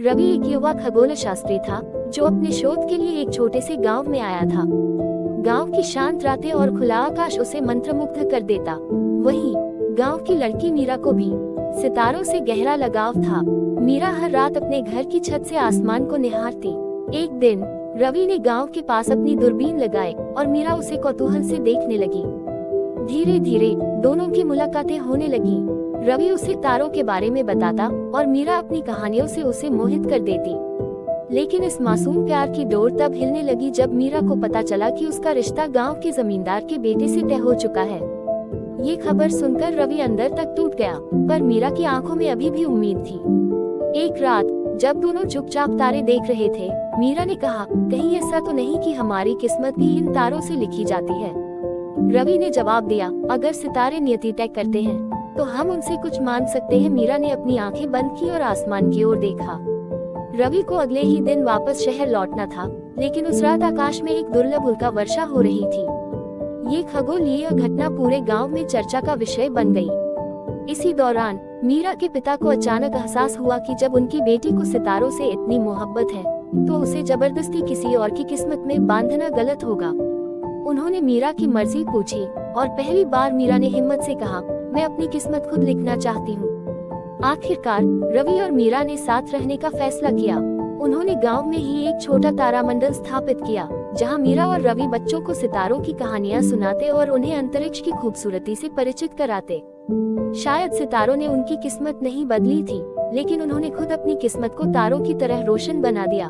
रवि एक युवा खगोल शास्त्री था जो अपने शोध के लिए एक छोटे से गांव में आया था। गांव की शांत रातें और खुला आकाश उसे मंत्रमुग्ध कर देता। वहीं गांव की लड़की मीरा को भी सितारों से गहरा लगाव था। मीरा हर रात अपने घर की छत से आसमान को निहारती। एक दिन रवि ने गांव के पास अपनी दूरबीन लगाई और मीरा उसे कौतूहल से देखने लगी। धीरे धीरे दोनों की मुलाकातें होने लगी। रवि उसे तारों के बारे में बताता और मीरा अपनी कहानियों से उसे मोहित कर देती। लेकिन इस मासूम प्यार की डोर तब हिलने लगी जब मीरा को पता चला कि उसका रिश्ता गांव के जमींदार के बेटे से तय हो चुका है। ये खबर सुनकर रवि अंदर तक टूट गया, पर मीरा की आंखों में अभी भी उम्मीद थी। एक रात जब दोनों चुपचाप तारे देख रहे थे, मीरा ने कहा, कहीं ऐसा तो नहीं कि हमारी किस्मत भी इन तारों से लिखी जाती है। रवि ने जवाब दिया, अगर सितारे नियति तय करते हैं तो हम उनसे कुछ मांग सकते हैं। मीरा ने अपनी आंखें बंद की और आसमान की ओर देखा। रवि को अगले ही दिन वापस शहर लौटना था, लेकिन उस रात आकाश में एक दुर्लभ उल्का वर्षा हो रही थी। ये खगोलीय घटना पूरे गांव में चर्चा का विषय बन गई। इसी दौरान मीरा के पिता को अचानक एहसास हुआ कि जब उनकी बेटी को सितारों से इतनी मोहब्बत है तो उसे जबरदस्ती किसी और की किस्मत में बांधना गलत होगा। उन्होंने मीरा की मर्जी पूछी और पहली बार मीरा ने हिम्मत से कहा, मैं अपनी किस्मत खुद लिखना चाहती हूँ। आखिरकार रवि और मीरा ने साथ रहने का फैसला किया। उन्होंने गांव में ही एक छोटा तारामंडल स्थापित किया, जहां मीरा और रवि बच्चों को सितारों की कहानियां सुनाते और उन्हें अंतरिक्ष की खूबसूरती से परिचित कराते। शायद सितारों ने उनकी किस्मत नहीं बदली थी, लेकिन उन्होंने खुद अपनी किस्मत को तारों की तरह रोशन बना दिया।